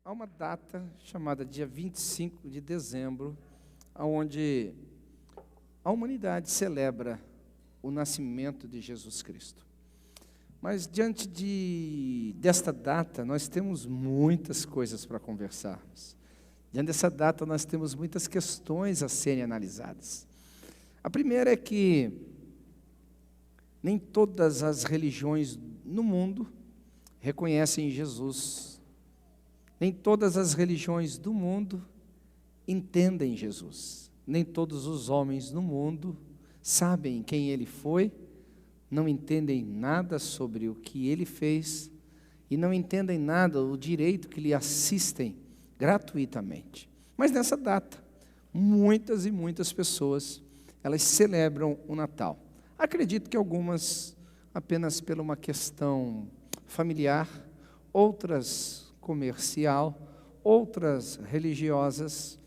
há uma data chamada dia 25 de dezembro, onde a humanidade celebra o nascimento de Jesus Cristo. Mas diante desta data, nós temos muitas coisas para conversarmos. Diante dessa data, nós temos muitas questões a serem analisadas. A primeira é que nem todas as religiões no mundo reconhecem Jesus. Nem todas as religiões do mundo entendem Jesus. Nem todos os homens no mundo sabem quem Ele foi, não entendem nada sobre o que Ele fez e não entendem nada o direito que lhe assistem gratuitamente. Mas nessa data, muitas e muitas pessoas, elas celebram o Natal. Acredito que algumas apenas por uma questão familiar, outras comercial, outras religiosas.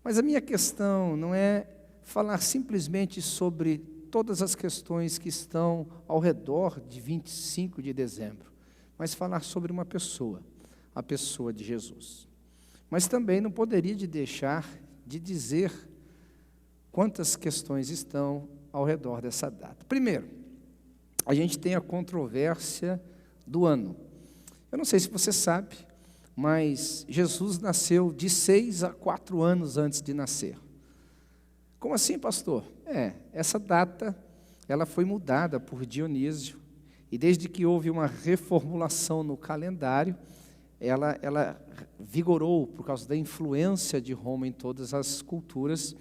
Mas a minha questão não é falar simplesmente sobre todas as questões que estão ao redor de 25 de dezembro, mas falar sobre uma pessoa, a pessoa de Jesus. Mas também não poderia deixar de dizer quantas questões estão ao redor dessa data. Primeiro, a gente tem a controvérsia do ano. Eu não sei se você sabe, mas Jesus nasceu de 6 a 4 anos antes de nascer. Como assim, pastor? Essa data ela foi mudada por Dionísio, e desde que houve uma reformulação no calendário, ela vigorou por causa da influência de Roma em todas as culturas.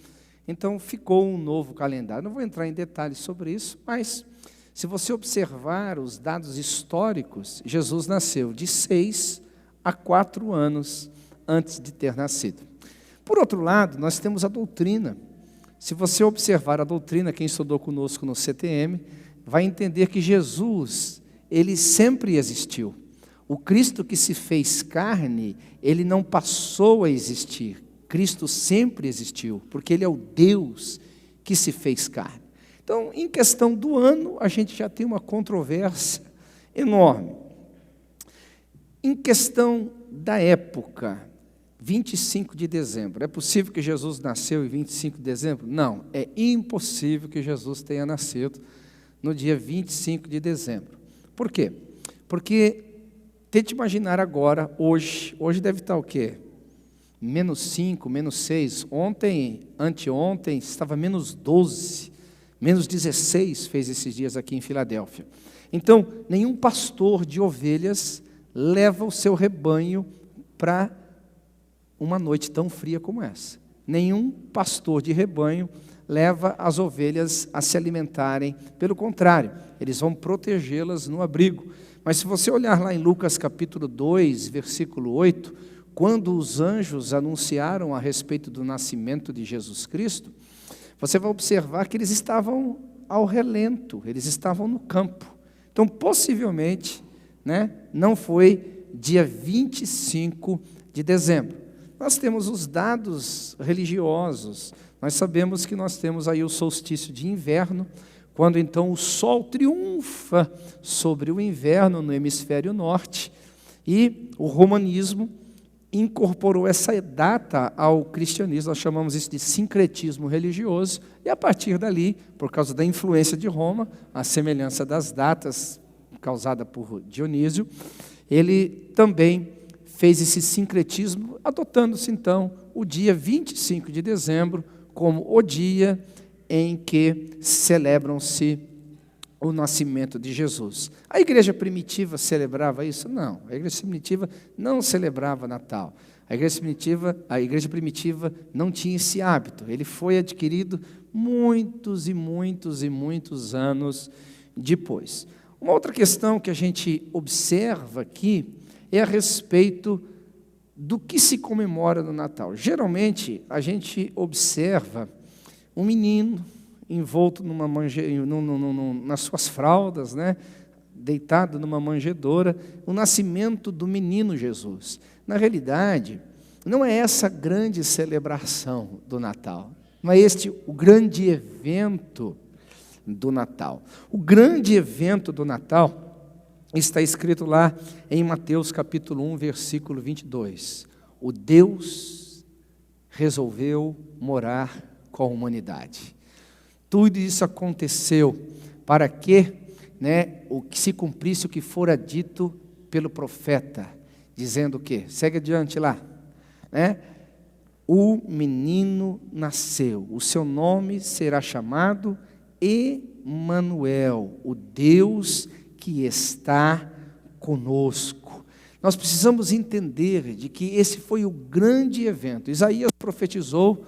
Então ficou um novo calendário. Não vou entrar em detalhes sobre isso, mas se você observar os dados históricos, Jesus nasceu de 6 a 4 anos antes de ter nascido. Por outro lado, nós temos a doutrina. Se você observar a doutrina, quem estudou conosco no CTM, vai entender que Jesus, ele sempre existiu. O Cristo que se fez carne, ele não passou a existir. Cristo sempre existiu, porque ele é o Deus que se fez carne. Então, em questão do ano, a gente já tem uma controvérsia enorme. Em questão da época, 25 de dezembro, é possível que Jesus nasceu em 25 de dezembro? Não, é impossível que Jesus tenha nascido no dia 25 de dezembro. Por quê? Porque, tente imaginar agora, hoje deve estar o quê? -5, -6, ontem, anteontem, estava -12, -16 fez esses dias aqui em Filadélfia. Então, nenhum pastor de ovelhas leva o seu rebanho para uma noite tão fria como essa. Nenhum pastor de rebanho leva as ovelhas a se alimentarem, pelo contrário, eles vão protegê-las no abrigo. Mas se você olhar lá em Lucas capítulo 2, versículo 8, quando os anjos anunciaram a respeito do nascimento de Jesus Cristo, você vai observar que eles estavam ao relento, eles estavam no campo. Então, possivelmente, não foi dia 25 de dezembro. Nós temos os dados religiosos, nós sabemos que nós temos aí o solstício de inverno, quando então o sol triunfa sobre o inverno no hemisfério norte, e o romanismo incorporou essa data ao cristianismo, nós chamamos isso de sincretismo religioso, e a partir dali, por causa da influência de Roma, a semelhança das datas causada por Dionísio, ele também fez esse sincretismo, adotando-se então o dia 25 de dezembro como o dia em que celebram-se o nascimento de Jesus. A igreja primitiva celebrava isso? Não, a igreja primitiva não celebrava Natal. A igreja primitiva não tinha esse hábito. Ele foi adquirido muitos e muitos e muitos anos depois. Uma outra questão que a gente observa aqui é a respeito do que se comemora no Natal. Geralmente, a gente observa um menino envolto nas suas fraldas, deitado numa manjedoura, o nascimento do menino Jesus. Na realidade, não é essa grande celebração do Natal, não é este o grande evento do Natal. O grande evento do Natal está escrito lá em Mateus capítulo 1, versículo 22. o Deus resolveu morar com a humanidade. Tudo isso aconteceu para que, o que se cumprisse o que fora dito pelo profeta, dizendo o quê? Segue adiante lá. O menino nasceu, o seu nome será chamado Emanuel, o Deus que está conosco. Nós precisamos entender de que esse foi o grande evento. Isaías profetizou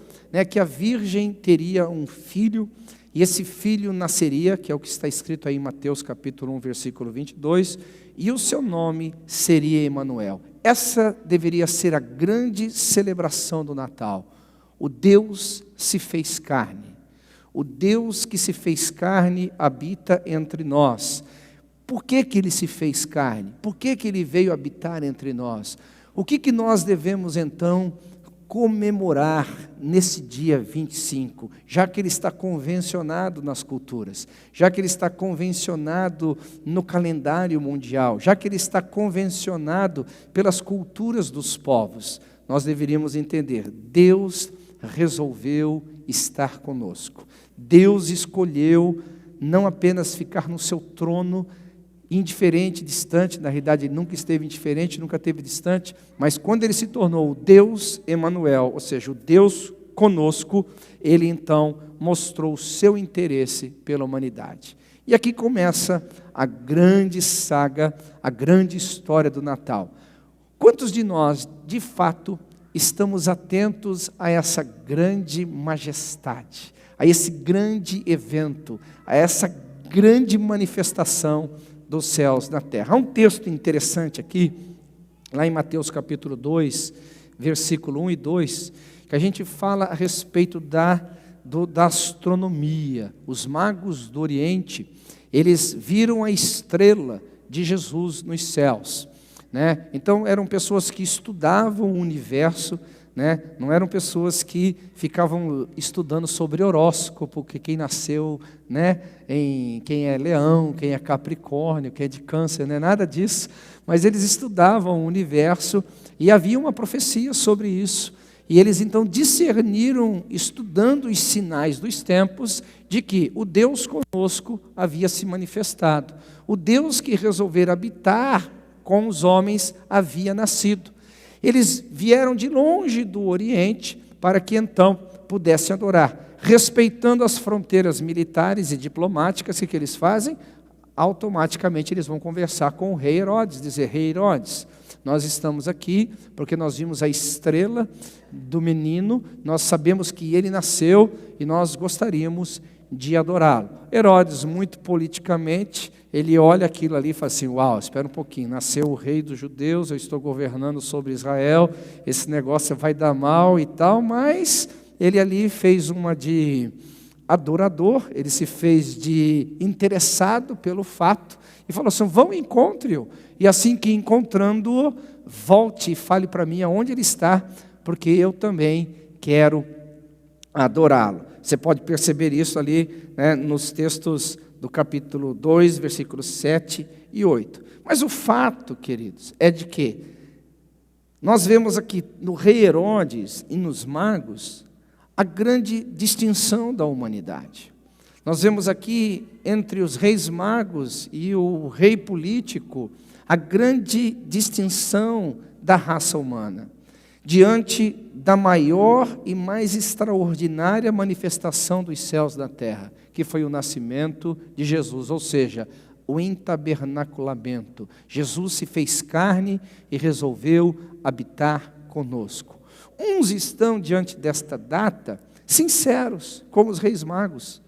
que a virgem teria um filho, e esse filho nasceria, que é o que está escrito aí em Mateus capítulo 1, versículo 22, e o seu nome seria Emanuel. Essa deveria ser a grande celebração do Natal. O Deus se fez carne. O Deus que se fez carne habita entre nós. Por que Ele se fez carne? Por que Ele veio habitar entre nós? O que nós devemos então comemorar nesse dia 25, já que ele está convencionado nas culturas, já que ele está convencionado no calendário mundial, já que ele está convencionado pelas culturas dos povos? Nós deveríamos entender: Deus resolveu estar conosco. Deus escolheu não apenas ficar no seu trono, indiferente, distante. Na realidade ele nunca esteve indiferente, nunca esteve distante, mas quando ele se tornou o Deus Emanuel, ou seja, o Deus conosco, ele então mostrou o seu interesse pela humanidade. E aqui começa a grande saga, a grande história do Natal. Quantos de nós, de fato, estamos atentos a essa grande majestade, a esse grande evento, a essa grande manifestação dos céus na terra? Há um texto interessante aqui, lá em Mateus capítulo 2, versículo 1 e 2, que a gente fala a respeito da astronomia. Os magos do Oriente, eles viram a estrela de Jesus nos céus. Então eram pessoas que estudavam o universo, não eram pessoas que ficavam estudando sobre horóscopo, que quem nasceu, quem é leão, quem é capricórnio, quem é de câncer, nada disso, mas eles estudavam o universo e havia uma profecia sobre isso, e eles então discerniram, estudando os sinais dos tempos, de que o Deus conosco havia se manifestado, o Deus que resolvera habitar com os homens havia nascido. Eles vieram de longe do Oriente para que então pudessem adorar. Respeitando as fronteiras militares e diplomáticas, o que eles fazem? Automaticamente eles vão conversar com o rei Herodes, dizer: rei Herodes, nós estamos aqui porque nós vimos a estrela do menino, nós sabemos que ele nasceu e nós gostaríamos de adorá-lo. Herodes, muito politicamente, ele olha aquilo ali e fala assim: uau, espera um pouquinho, nasceu o rei dos judeus, eu estou governando sobre Israel, esse negócio vai dar mal e tal, mas ele ali fez uma de adorador, ele se fez de interessado pelo fato, e falou assim: vão, encontre-o, e assim que encontrando-o, volte e fale para mim aonde ele está, porque eu também quero adorá-lo. Você pode perceber isso ali, nos textos do capítulo 2, versículos 7 e 8. Mas o fato, queridos, é de que nós vemos aqui no rei Herodes e nos magos a grande distinção da humanidade. Nós vemos aqui entre os reis magos e o rei político a grande distinção da raça humana. Diante da maior e mais extraordinária manifestação dos céus da terra, que foi o nascimento de Jesus, ou seja, o entabernaculamento. Jesus se fez carne e resolveu habitar conosco. Uns estão diante desta data sinceros, como os reis magos.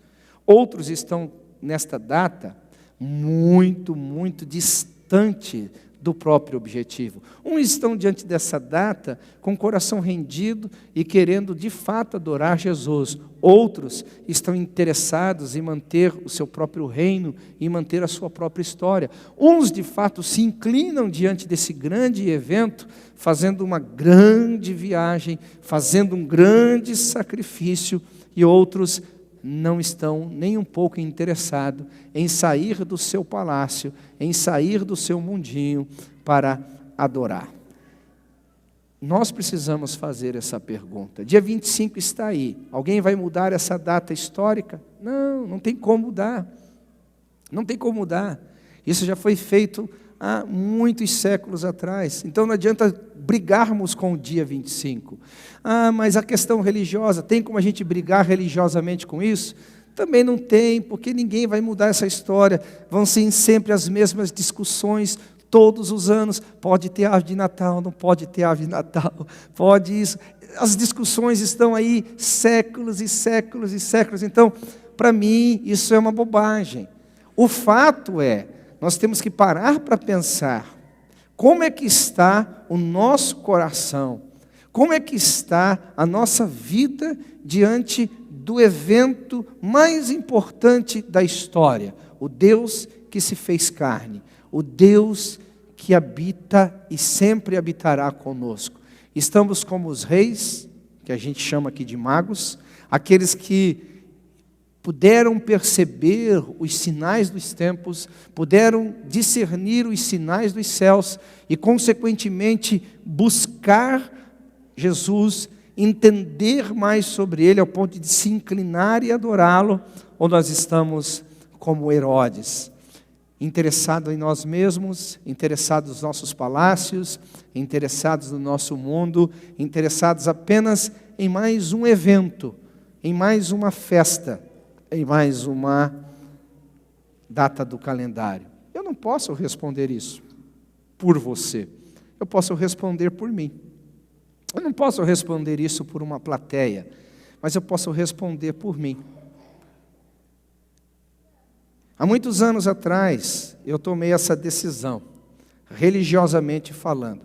Outros estão nesta data muito, muito distante do próprio objetivo. Uns estão diante dessa data com o coração rendido e querendo de fato adorar Jesus. Outros estão interessados em manter o seu próprio reino e manter a sua própria história. Uns de fato se inclinam diante desse grande evento, fazendo uma grande viagem, fazendo um grande sacrifício, e outros não estão nem um pouco interessados em sair do seu palácio, em sair do seu mundinho para adorar. nós precisamos fazer essa pergunta. Dia 25 está aí. Alguém vai mudar essa data histórica? Não, não tem como mudar. Não tem como mudar. Isso já foi feito há muitos séculos atrás. Então não adianta brigarmos com o dia 25. Mas a questão religiosa, tem como a gente brigar religiosamente com isso? Também não tem, porque ninguém vai mudar essa história. Vão ser sempre as mesmas discussões, todos os anos. Pode ter árvore de Natal, não pode ter árvore de Natal, pode isso. As discussões estão aí séculos e séculos e séculos. Então, para mim, isso é uma bobagem. O fato é, nós temos que parar para pensar, como é que está o nosso coração? Como é que está a nossa vida diante do evento mais importante da história? O Deus que se fez carne, o Deus que habita e sempre habitará conosco. Estamos como os reis, que a gente chama aqui de magos, aqueles que puderam perceber os sinais dos tempos, puderam discernir os sinais dos céus e, consequentemente, buscar Jesus, entender mais sobre Ele, ao ponto de se inclinar e adorá-lo, ou nós estamos como Herodes, interessados em nós mesmos, interessados nos nossos palácios, interessados no nosso mundo, interessados apenas em mais um evento, em mais uma festa, em mais uma data do calendário. Eu não posso responder isso por você. Eu posso responder por mim. Eu não posso responder isso por uma plateia, mas eu posso responder por mim. Há muitos anos atrás, eu tomei essa decisão, religiosamente falando.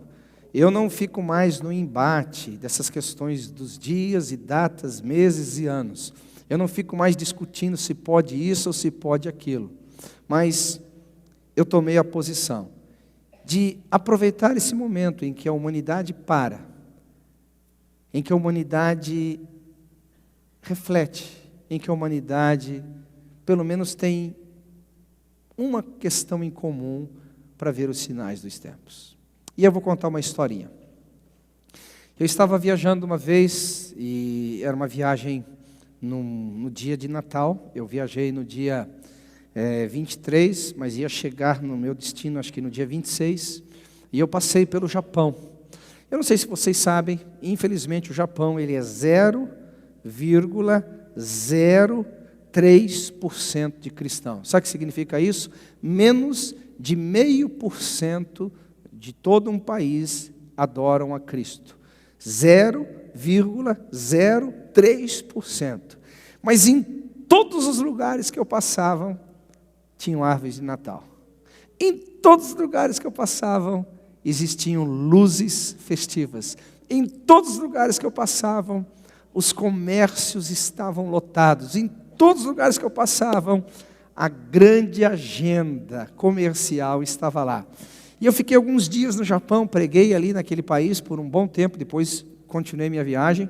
Eu não fico mais no embate dessas questões dos dias e datas, meses e anos. Eu não fico mais discutindo se pode isso ou se pode aquilo. Mas eu tomei a posição de aproveitar esse momento em que a humanidade para, em que a humanidade reflete, em que a humanidade, pelo menos, tem uma questão em comum para ver os sinais dos tempos. E eu vou contar uma historinha. Eu estava viajando uma vez, e era uma viagem no dia de Natal. Eu viajei no dia 23, mas ia chegar no meu destino, acho que no dia 26, e eu passei pelo Japão. Eu não sei se vocês sabem, infelizmente o Japão ele é 0,03% de cristãos. Sabe o que significa isso? Menos de 0,5% de todo um país adoram a Cristo. 0,03%. Mas em todos os lugares que eu passava, tinham árvores de Natal. Em todos os lugares que eu passava, existiam luzes festivas. Em todos os lugares que eu passava, os comércios estavam lotados. Em todos os lugares que eu passava, a grande agenda comercial estava lá. E eu fiquei alguns dias no Japão, preguei ali naquele país por um bom tempo, depois continuei minha viagem.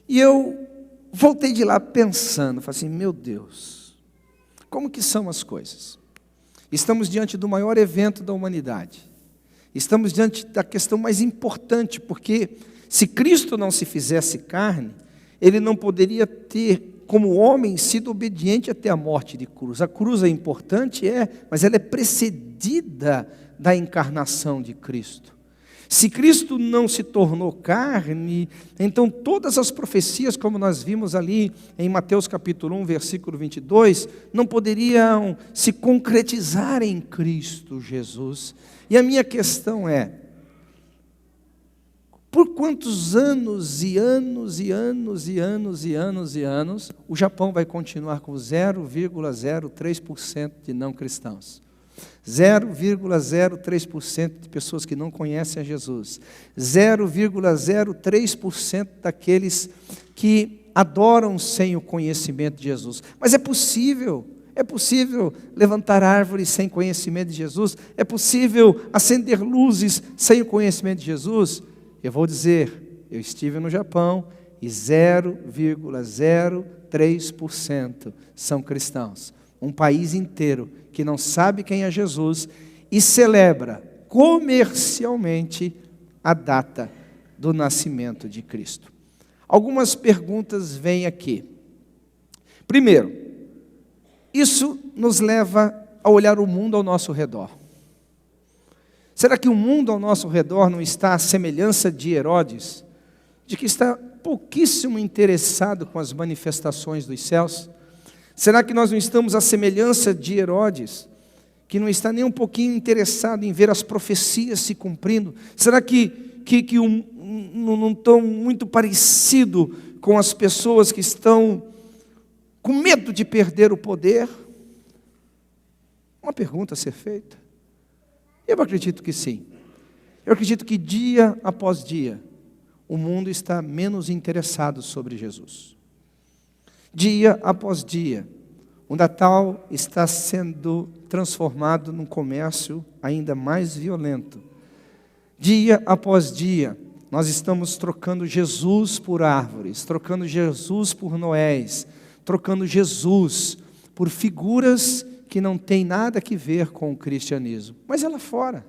E eu voltei de lá pensando, falei assim, meu Deus, como que são as coisas? Estamos diante do maior evento da humanidade. Estamos diante da questão mais importante, porque se Cristo não se fizesse carne, Ele não poderia ter, como homem, sido obediente até a morte de cruz. A cruz é importante, mas ela é precedida da encarnação de Cristo. Se Cristo não se tornou carne, então todas as profecias, como nós vimos ali em Mateus capítulo 1, versículo 22, não poderiam se concretizar em Cristo Jesus. E a minha questão é, por quantos anos e anos e anos e anos e anos e anos, o Japão vai continuar com 0,03% de não cristãos? 0,03% de pessoas que não conhecem a Jesus, 0,03% daqueles que adoram sem o conhecimento de Jesus. Mas é possível levantar árvores sem conhecimento de Jesus? É possível acender luzes sem o conhecimento de Jesus? Eu vou dizer, eu estive no Japão e 0,03% são cristãos. Um país inteiro que não sabe quem é Jesus e celebra comercialmente a data do nascimento de Cristo. Algumas perguntas vêm aqui. Primeiro, isso nos leva a olhar o mundo ao nosso redor. Será que o mundo ao nosso redor não está à semelhança de Herodes, de que está pouquíssimo interessado com as manifestações dos céus? Será que nós não estamos à semelhança de Herodes, que não está nem um pouquinho interessado em ver as profecias se cumprindo? Será que não estão muito parecido com as pessoas que estão com medo de perder o poder? Uma pergunta a ser feita. Eu acredito que sim. Eu acredito que dia após dia, o mundo está menos interessado sobre Jesus. Dia após dia, o Natal está sendo transformado num comércio ainda mais violento. Dia após dia, nós estamos trocando Jesus por árvores, trocando Jesus por Noés, trocando Jesus por figuras que não têm nada a ver com o cristianismo. Mas é lá fora.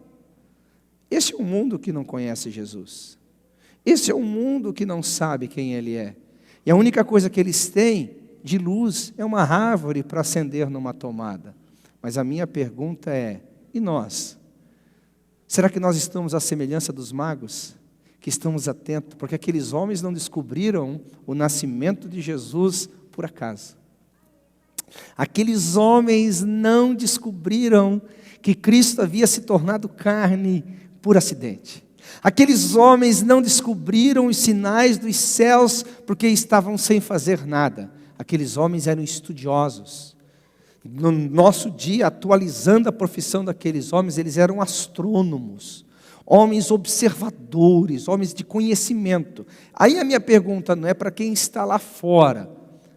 Esse é um mundo que não conhece Jesus. Esse é um mundo que não sabe quem Ele é. E a única coisa que eles têm de luz é uma árvore para acender numa tomada. Mas a minha pergunta é, e nós? Será que nós estamos à semelhança dos magos? Que estamos atentos? Porque aqueles homens não descobriram o nascimento de Jesus por acaso. Aqueles homens não descobriram que Cristo havia se tornado carne por acidente. Aqueles homens não descobriram os sinais dos céus porque estavam sem fazer nada. Aqueles homens eram estudiosos. No nosso dia, atualizando a profissão daqueles homens, eles eram astrônomos, homens observadores, homens de conhecimento. Aí a minha pergunta não é para quem está lá fora,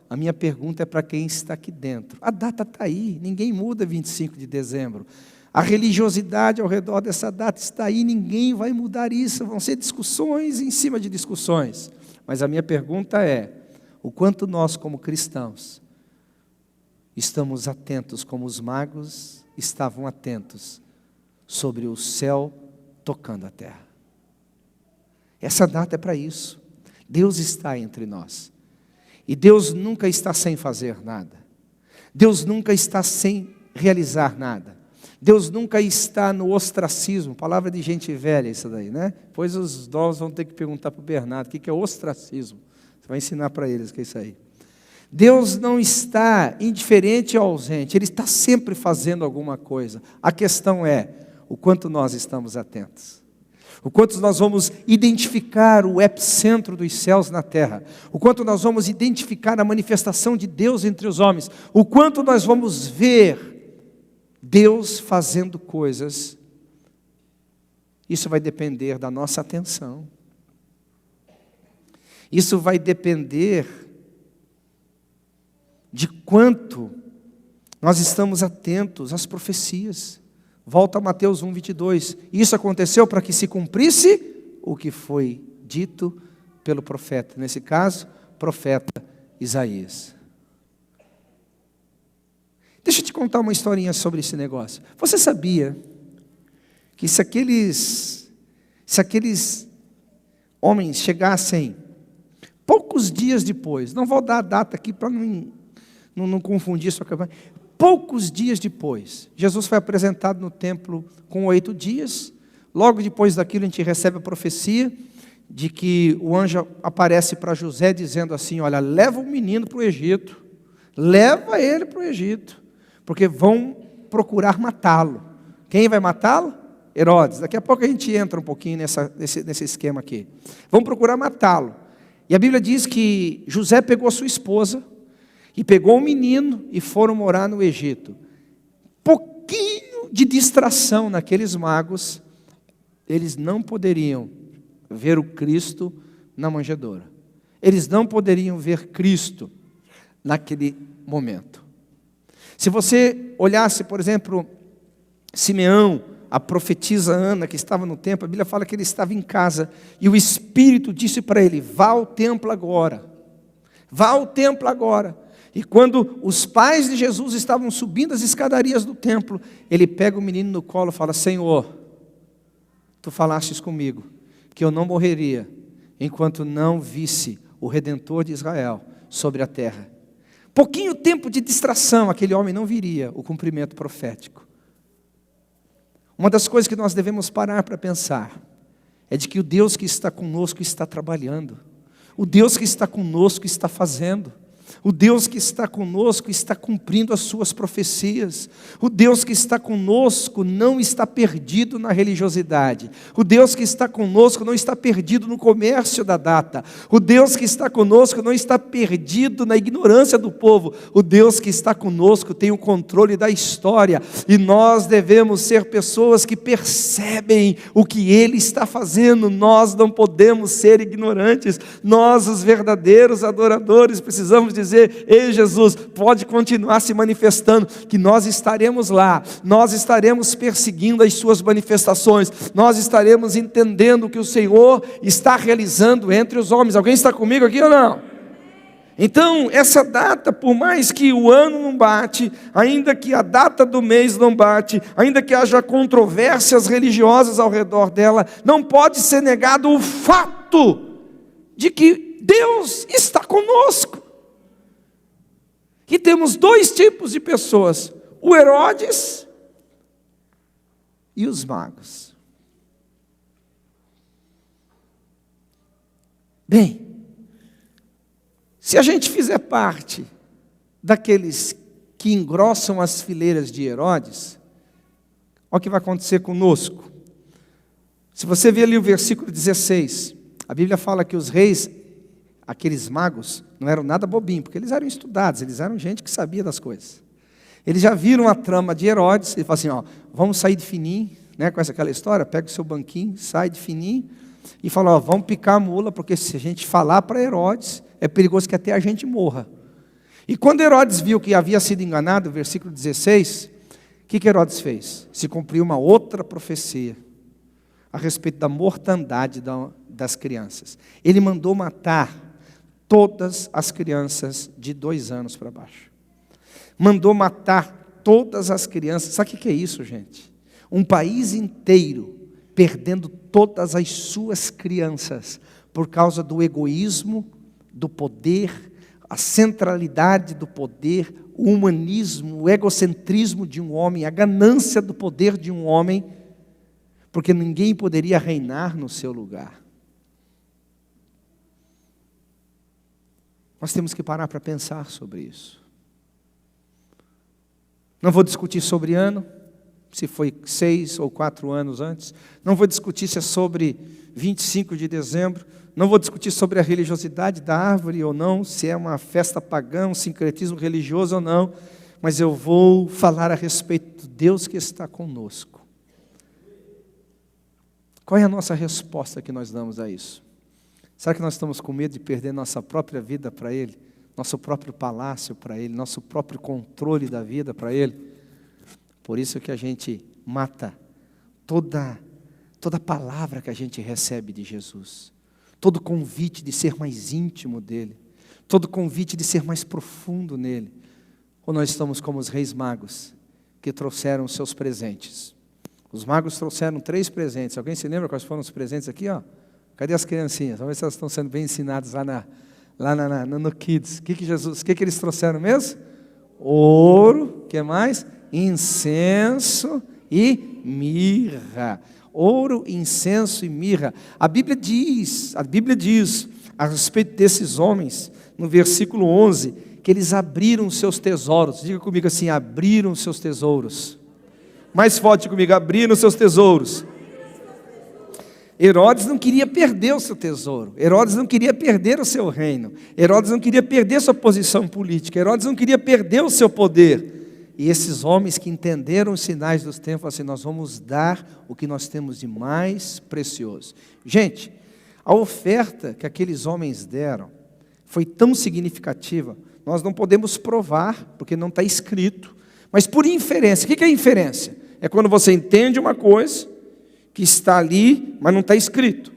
a minha pergunta é para quem está aqui dentro. A data está aí, ninguém muda 25 de dezembro. A religiosidade ao redor dessa data está aí, ninguém vai mudar isso. Vão ser discussões em cima de discussões. Mas a minha pergunta é, o quanto nós como cristãos estamos atentos como os magos estavam atentos sobre o céu tocando a terra. Essa data é para isso. Deus está entre nós. E Deus nunca está sem fazer nada. Deus nunca está sem realizar nada. Deus nunca está no ostracismo. Palavra de gente velha isso daí, né? Pois os novos vão ter que perguntar para o Bernardo o que é ostracismo. Você vai ensinar para eles o que é isso aí. Deus não está indiferente ou ausente. Ele está sempre fazendo alguma coisa. A questão é o quanto nós estamos atentos. O quanto nós vamos identificar o epicentro dos céus na terra. O quanto nós vamos identificar a manifestação de Deus entre os homens. O quanto nós vamos ver Deus fazendo coisas. Isso vai depender da nossa atenção. Isso vai depender de quanto nós estamos atentos às profecias. Volta a Mateus 1:22. Isso aconteceu para que se cumprisse o que foi dito pelo profeta. Nesse caso, profeta Isaías. Deixa eu te contar uma historinha sobre esse negócio. Você sabia que se aqueles homens chegassem poucos dias depois, não vou dar a data aqui para não confundir sua campanha. Poucos dias depois, Jesus foi apresentado no templo com 8 dias. Logo depois daquilo, a gente recebe a profecia de que o anjo aparece para José dizendo assim, olha, leva o menino para o Egito. Leva ele para o Egito, porque vão procurar matá-lo. Quem vai matá-lo? Herodes. Daqui a pouco a gente entra um pouquinho nesse esquema aqui. Vão procurar matá-lo. E a Bíblia diz que José pegou a sua esposa, e pegou o menino e foram morar no Egito. Pouquinho de distração naqueles magos, eles não poderiam ver o Cristo na manjedoura. Eles não poderiam ver Cristo naquele momento. Se você olhasse, por exemplo, Simeão, a profetisa Ana, que estava no templo, a Bíblia fala que ele estava em casa, e o Espírito disse para ele, vá ao templo agora. Vá ao templo agora. E quando os pais de Jesus estavam subindo as escadarias do templo, ele pega o menino no colo e fala, Senhor, tu falastes comigo, que eu não morreria enquanto não visse o Redentor de Israel sobre a terra. Pouquinho tempo de distração, aquele homem não viria o cumprimento profético. Uma das coisas que nós devemos parar para pensar é de que o Deus que está conosco está trabalhando. O Deus que está conosco está fazendo. O Deus que está conosco está cumprindo as suas profecias. O Deus que está conosco não está perdido na religiosidade. O Deus que está conosco não está perdido no comércio da data. O Deus que está conosco não está perdido na ignorância do povo. O Deus que está conosco tem o controle da história. E nós devemos ser pessoas que percebem o que Ele está fazendo. Nós não podemos ser ignorantes. Nós, os verdadeiros adoradores, precisamos dizer: ei Jesus, pode continuar se manifestando, que nós estaremos lá, nós estaremos perseguindo as suas manifestações, nós estaremos entendendo o que o Senhor está realizando entre os homens. Alguém está comigo aqui ou não? Então, essa data, por mais que o ano não bate, ainda que a data do mês não bate, ainda que haja controvérsias religiosas ao redor dela, não pode ser negado o fato de que Deus está conosco. E temos dois tipos de pessoas: o Herodes e os magos. Bem, se a gente fizer parte daqueles que engrossam as fileiras de Herodes, olha o que vai acontecer conosco. Se você ver ali o versículo 16, a Bíblia fala que os reis, aqueles magos, não eram nada bobinhos, porque eles eram estudados, eles eram gente que sabia das coisas. Eles já viram a trama de Herodes, ele fala assim: ó, vamos sair de fininho, né, com aquela história, pega o seu banquinho, sai de fininho, e fala: ó, vamos picar a mula, porque se a gente falar para Herodes, é perigoso que até a gente morra. E quando Herodes viu que havia sido enganado, versículo 16, o que Herodes fez? Se cumpriu uma outra profecia a respeito da mortandade das crianças. Ele mandou matar todas as crianças de 2 anos para baixo. Mandou matar todas as crianças. Sabe o que é isso, gente? Um país inteiro perdendo todas as suas crianças por causa do egoísmo, do poder, a centralidade do poder, o humanismo, o egocentrismo de um homem, a ganância do poder de um homem, porque ninguém poderia reinar no seu lugar. Nós temos que parar para pensar sobre isso. Não vou discutir sobre ano, se foi 6 ou 4 anos antes. Não vou discutir se é sobre 25 de dezembro. Não vou discutir sobre a religiosidade da árvore ou não, se é uma festa pagã, um sincretismo religioso ou não. Mas eu vou falar a respeito do Deus que está conosco. Qual é a nossa resposta que nós damos a isso? Será que nós estamos com medo de perder nossa própria vida para Ele? Nosso próprio palácio para Ele? Nosso próprio controle da vida para Ele? Por isso que a gente mata toda palavra que a gente recebe de Jesus. Todo convite de ser mais íntimo dEle. Todo convite de ser mais profundo nele. Ou nós estamos como os reis magos, que trouxeram os seus presentes. Os magos trouxeram 3 presentes. Alguém se lembra quais foram os presentes aqui? Ó? Cadê as criancinhas? Vamos ver se elas estão sendo bem ensinadas lá no Kids. O que eles trouxeram mesmo? Ouro, o que mais? Incenso e mirra. Ouro, incenso e mirra. A Bíblia diz a respeito desses homens, no versículo 11, que eles abriram seus tesouros. Diga comigo assim: abriram seus tesouros. Mais forte comigo: abriram seus tesouros. Herodes não queria perder o seu tesouro. Herodes não queria perder o seu reino. Herodes não queria perder sua posição política. Herodes não queria perder o seu poder. E esses homens que entenderam os sinais dos tempos, falaram assim: nós vamos dar o que nós temos de mais precioso. Gente, a oferta que aqueles homens deram foi tão significativa, nós não podemos provar, porque não está escrito, mas por inferência. O que é inferência? É quando você entende uma coisa que está ali, mas não está escrito.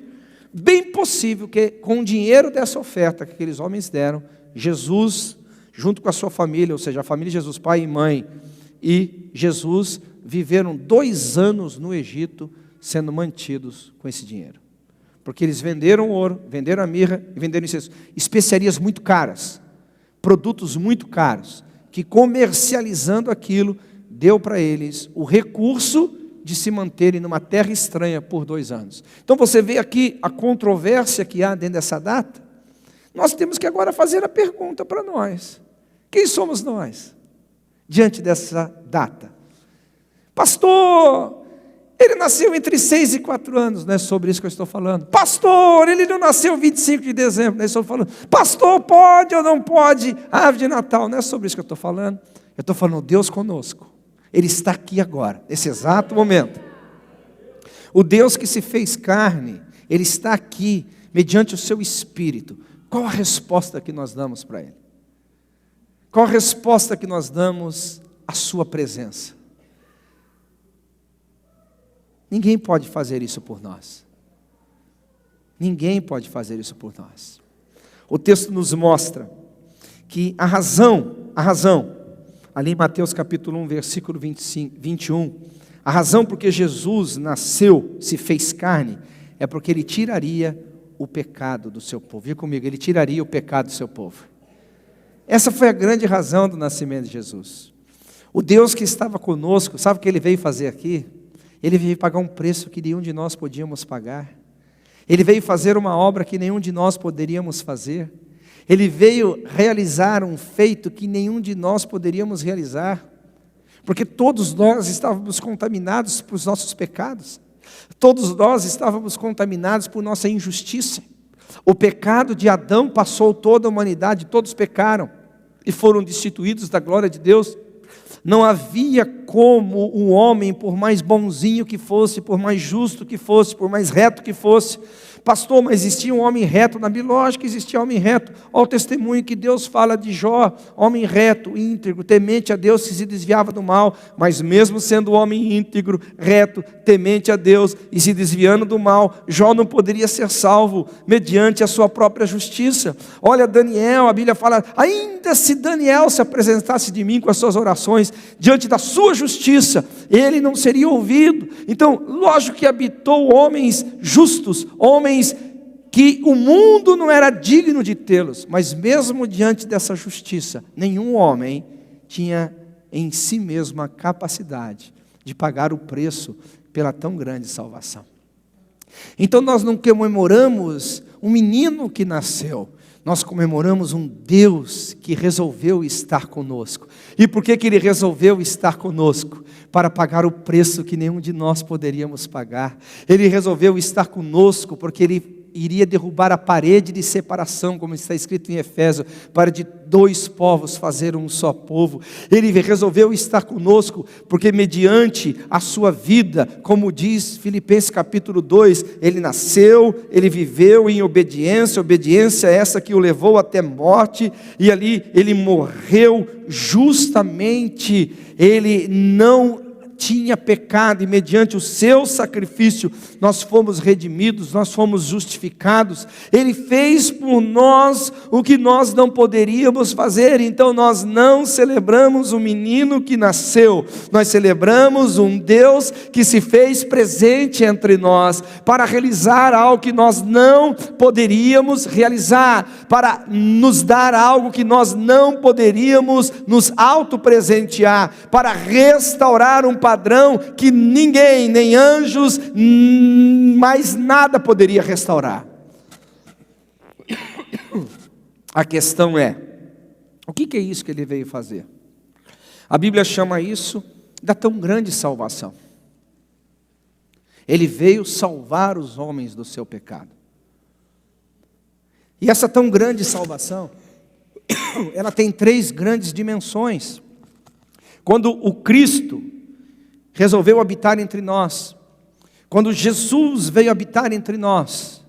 Bem possível que com o dinheiro dessa oferta que aqueles homens deram, Jesus, junto com a sua família, ou seja, a família de Jesus, pai e mãe, e Jesus, viveram 2 anos no Egito, sendo mantidos com esse dinheiro. Porque eles venderam ouro, venderam a mirra e venderam incenso. Especiarias muito caras, produtos muito caros, que comercializando aquilo, deu para eles o recurso de se manterem numa terra estranha por 2 anos. Então você vê aqui a controvérsia que há dentro dessa data. Nós temos que agora fazer a pergunta para nós. Quem somos nós diante dessa data? Pastor, ele nasceu entre 6 e 4 anos, não é sobre isso que eu estou falando. Pastor, ele não nasceu 25 de dezembro, não é isso que eu estou falando. Pastor, pode ou não pode árvore de Natal, não é sobre isso que eu estou falando. Eu estou falando Deus conosco. Ele está aqui agora, nesse exato momento. O Deus que se fez carne, Ele está aqui, mediante o seu Espírito. Qual a resposta que nós damos para Ele? Qual a resposta que nós damos à sua presença? Ninguém pode fazer isso por nós. Ninguém pode fazer isso por nós. O texto nos mostra que a razão, ali em Mateus capítulo 1, versículo 21, a razão porque Jesus nasceu, se fez carne, é porque Ele tiraria o pecado do seu povo. Vê comigo, Ele tiraria o pecado do seu povo. Essa foi a grande razão do nascimento de Jesus. O Deus que estava conosco, sabe o que Ele veio fazer aqui? Ele veio pagar um preço que nenhum de nós podíamos pagar. Ele veio fazer uma obra que nenhum de nós poderíamos fazer. Ele veio realizar um feito que nenhum de nós poderíamos realizar. Porque todos nós estávamos contaminados por nossos pecados. Todos nós estávamos contaminados por nossa injustiça. O pecado de Adão passou toda a humanidade, todos pecaram e foram destituídos da glória de Deus. Não havia como um homem, por mais bonzinho que fosse, por mais justo que fosse, por mais reto que fosse. Pastor, mas existia um homem reto na Bíblia? Lógico que existia homem reto. Olha o testemunho que Deus fala de Jó, homem reto, íntegro, temente a Deus, que se desviava do mal, mas mesmo sendo homem íntegro, reto, temente a Deus e se desviando do mal, Jó não poderia ser salvo mediante a sua própria justiça. Olha Daniel, a Bíblia fala, ainda se Daniel se apresentasse de mim com as suas orações, diante da sua justiça, ele não seria ouvido. Então, lógico que habitou homens justos, homens que o mundo não era digno de tê-los, mas mesmo diante dessa justiça, nenhum homem tinha em si mesmo a capacidade de pagar o preço pela tão grande salvação. Então nós não comemoramos um menino que nasceu, nós comemoramos um Deus que resolveu estar conosco. E por que Ele resolveu estar conosco? Para pagar o preço que nenhum de nós poderíamos pagar. Ele resolveu estar conosco porque Ele iria derrubar a parede de separação, como está escrito em Efésios, para de 2 povos fazer um só povo. Ele resolveu estar conosco, porque mediante a sua vida, como diz Filipenses capítulo 2, Ele nasceu, Ele viveu em obediência, obediência essa que o levou até morte, e ali Ele morreu justamente, Ele não tinha pecado, e mediante o seu sacrifício, nós fomos redimidos, nós fomos justificados. Ele fez por nós o que nós não poderíamos fazer. Então nós não celebramos um menino que nasceu, nós celebramos um Deus que se fez presente entre nós, para realizar algo que nós não poderíamos realizar, para nos dar algo que nós não poderíamos nos autopresentear, para restaurar um padrão que ninguém, nem anjos, mais nada poderia restaurar. A questão é, o que é isso que Ele veio fazer? A Bíblia chama isso da tão grande salvação. Ele veio salvar os homens do seu pecado. E essa tão grande salvação, ela tem 3 grandes dimensões. Quando o Cristo resolveu habitar entre nós, quando Jesus veio habitar entre nós,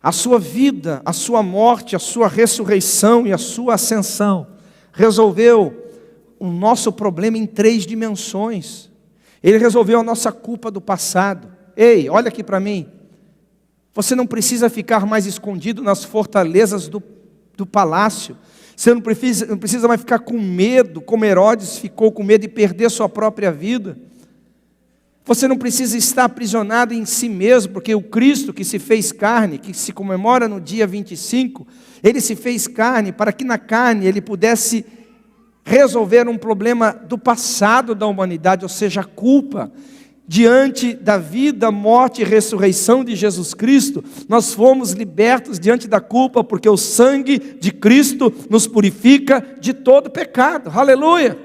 a sua vida, a sua morte, a sua ressurreição e a sua ascensão, resolveu o nosso problema em 3 dimensões. Ele resolveu a nossa culpa do passado. Ei, olha aqui para mim, você não precisa ficar mais escondido nas fortalezas do palácio. Você não precisa mais ficar com medo, como Herodes ficou com medo de perder sua própria vida. Você não precisa estar aprisionado em si mesmo, porque o Cristo que se fez carne, que se comemora no dia 25, ele se fez carne para que na carne ele pudesse resolver um problema do passado da humanidade, ou seja, a culpa. Diante da vida, morte e ressurreição de Jesus Cristo, nós fomos libertos diante da culpa, porque o sangue de Cristo nos purifica de todo pecado. Aleluia!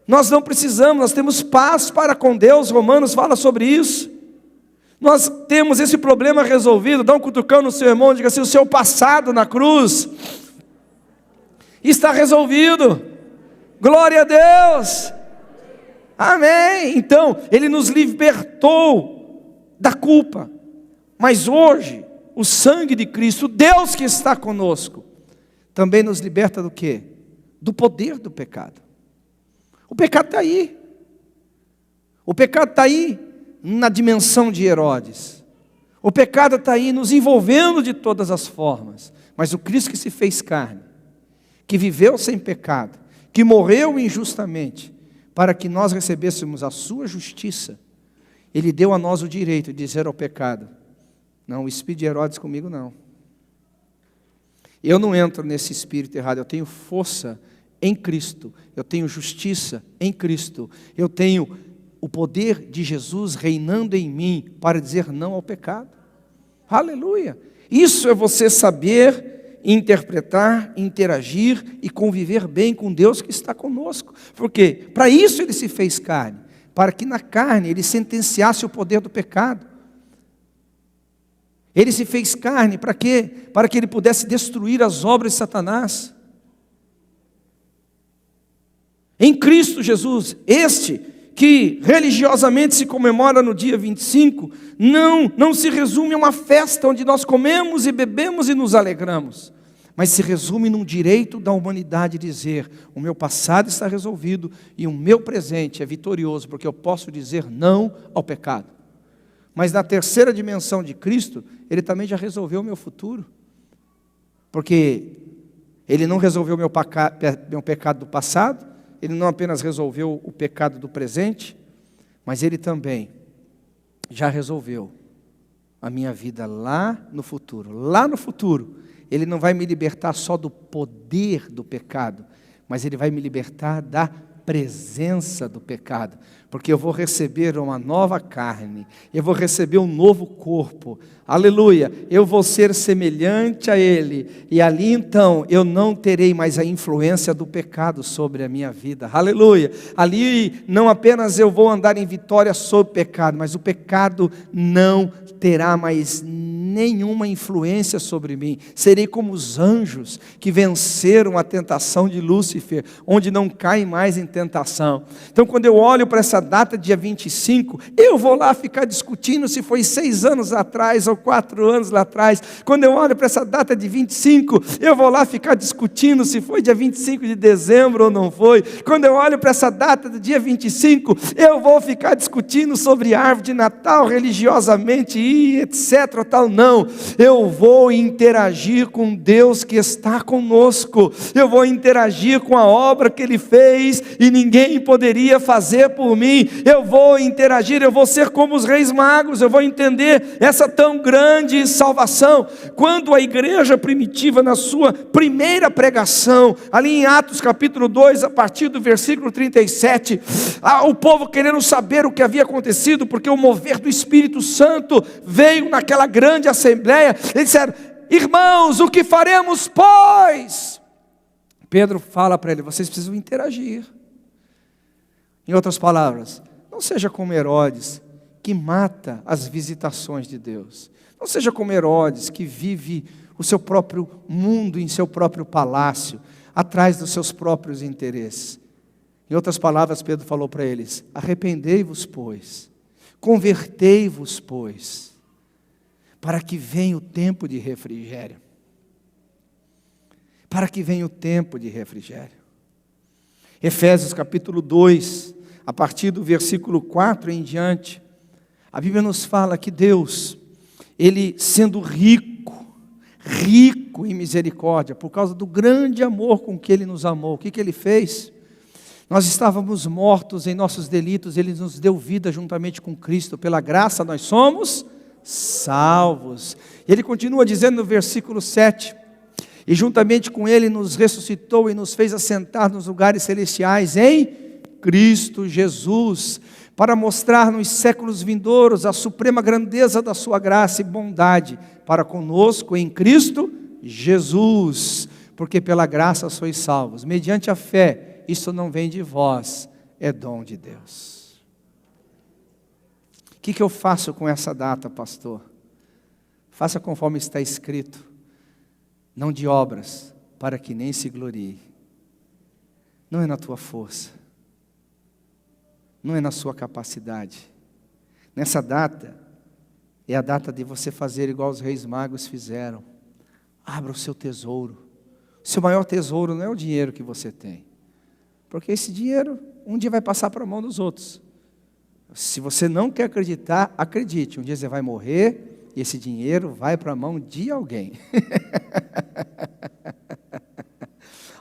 Nós não precisamos, nós temos paz para com Deus. Romanos fala sobre isso. Nós temos esse problema resolvido. Dá um cutucão no seu irmão e diga assim: o seu passado na cruz está resolvido. Glória a Deus. Amém. Então, Ele nos libertou da culpa. Mas hoje, o sangue de Cristo, Deus que está conosco, também nos liberta do quê? Do poder do pecado. O pecado está aí. O pecado está aí na dimensão de Herodes. O pecado está aí nos envolvendo de todas as formas. Mas o Cristo que se fez carne, que viveu sem pecado, que morreu injustamente, para que nós recebêssemos a sua justiça, Ele deu a nós o direito de dizer ao pecado: não, o espírito de Herodes comigo não. Eu não entro nesse espírito errado, eu tenho força em Cristo, eu tenho justiça em Cristo, eu tenho o poder de Jesus reinando em mim para dizer não ao pecado. Aleluia! Isso é você saber interpretar, interagir e conviver bem com Deus que está conosco. Porque para isso Ele se fez carne, para que na carne Ele sentenciasse o poder do pecado. Ele se fez carne para quê? Para que Ele pudesse destruir as obras de Satanás. Em Cristo Jesus, este que religiosamente se comemora no dia 25, não se resume a uma festa onde nós comemos e bebemos e nos alegramos, mas se resume num direito da humanidade dizer: o meu passado está resolvido e o meu presente é vitorioso, porque eu posso dizer não ao pecado. Mas na terceira dimensão de Cristo, Ele também já resolveu o meu futuro, porque Ele não resolveu meu pecado do passado, Ele não apenas resolveu o pecado do presente, mas Ele também já resolveu a minha vida lá no futuro. Lá no futuro, Ele não vai me libertar só do poder do pecado, mas Ele vai me libertar da presença do pecado, porque eu vou receber uma nova carne, eu vou receber um novo corpo, aleluia, eu vou ser semelhante a Ele, e ali então eu não terei mais a influência do pecado sobre a minha vida, aleluia, ali não apenas eu vou andar em vitória sobre o pecado, mas o pecado não terá mais nenhuma influência sobre mim, serei como os anjos que venceram a tentação de Lúcifer, onde não caem mais em tentação. Então quando eu olho para essa data, dia 25, eu vou lá ficar discutindo se foi 6 anos atrás ou 4 anos lá atrás. Quando eu olho para essa data de 25, eu vou lá ficar discutindo se foi dia 25 de dezembro ou não foi. Quando eu olho para essa data do dia 25, eu vou ficar discutindo sobre árvore de Natal religiosamente e etc, tal. Não, eu vou interagir com Deus que está conosco, eu vou interagir com a obra que Ele fez e ninguém poderia fazer por mim. Eu vou interagir, eu vou ser como os reis magos, eu vou entender essa tão grande salvação. Quando a igreja primitiva, na sua primeira pregação, ali em Atos capítulo 2, a partir do versículo 37, o povo querendo saber o que havia acontecido, porque o mover do Espírito Santo veio naquela grande assembleia. Eles disseram: irmãos, o que faremos, pois? Pedro fala para ele: vocês precisam interagir. Em outras palavras, não seja como Herodes, que mata as visitações de Deus. Não seja como Herodes, que vive o seu próprio mundo em seu próprio palácio, atrás dos seus próprios interesses. Em outras palavras, Pedro falou para eles: arrependei-vos, pois, convertei-vos, pois, para que venha o tempo de refrigério. Para que venha o tempo de refrigério. Efésios capítulo 2, a partir do versículo 4 em diante, a Bíblia nos fala que Deus, Ele sendo rico em misericórdia, por causa do grande amor com que Ele nos amou, o que Ele fez? Nós estávamos mortos em nossos delitos, Ele nos deu vida juntamente com Cristo. Pela graça nós somos salvos. E Ele continua dizendo no versículo 7, e juntamente com Ele nos ressuscitou e nos fez assentar nos lugares celestiais em Cristo Jesus, para mostrar nos séculos vindouros a suprema grandeza da sua graça e bondade para conosco em Cristo Jesus, porque pela graça sois salvos, mediante a fé. Isso não vem de vós, é dom de Deus. O que eu faço com essa data, pastor? Faça conforme está escrito, não de obras, para que nem se glorie. Não é na tua força, não é na sua capacidade. Nessa data, é a data de você fazer igual os reis magos fizeram. Abra o seu tesouro. O seu maior tesouro não é o dinheiro que você tem, porque esse dinheiro um dia vai passar para a mão dos outros. Se você não quer acreditar, acredite, um dia você vai morrer e esse dinheiro vai para a mão de alguém.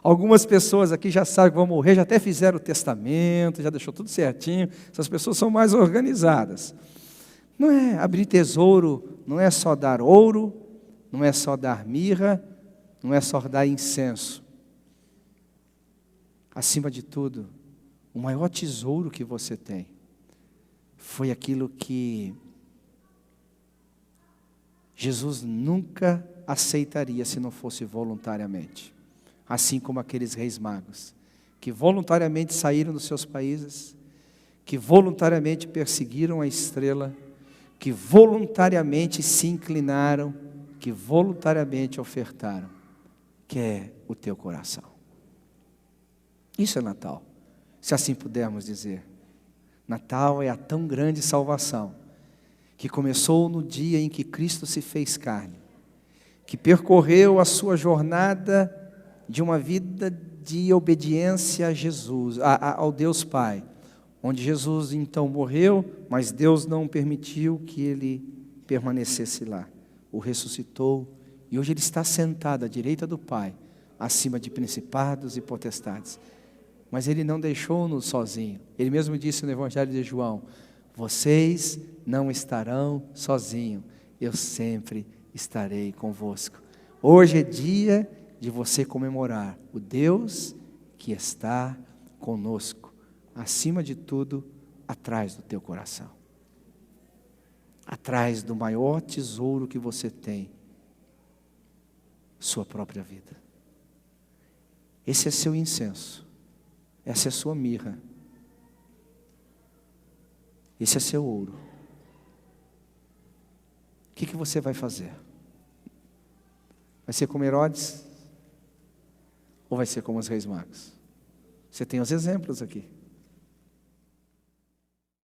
Algumas pessoas aqui já sabem que vão morrer, já até fizeram o testamento, já deixou tudo certinho. Essas pessoas são mais organizadas. Não é abrir tesouro, não é só dar ouro, não é só dar mirra, não é só dar incenso. Acima de tudo, o maior tesouro que você tem foi aquilo que Jesus nunca aceitaria se não fosse voluntariamente. Assim como aqueles reis magos, que voluntariamente saíram dos seus países, que voluntariamente perseguiram a estrela, que voluntariamente se inclinaram, que voluntariamente ofertaram, que é o teu coração. Isso é Natal, se assim pudermos dizer. Natal é a tão grande salvação, que começou no dia em que Cristo se fez carne, que percorreu a sua jornada de uma vida de obediência a Jesus, ao Deus Pai, onde Jesus então morreu, mas Deus não permitiu que Ele permanecesse lá. O ressuscitou, e hoje Ele está sentado à direita do Pai, acima de principados e potestades. Mas Ele não deixou-nos sozinhos. Ele mesmo disse no Evangelho de João: vocês não estarão sozinhos, eu sempre estarei convosco. Hoje é dia de você comemorar o Deus que está conosco, acima de tudo, atrás do teu coração, atrás do maior tesouro que você tem, sua própria vida. Esse é seu incenso. Essa é a sua mirra. Esse é seu ouro. O que você vai fazer? Vai ser como Herodes? Ou vai ser como os reis magos? Você tem os exemplos aqui.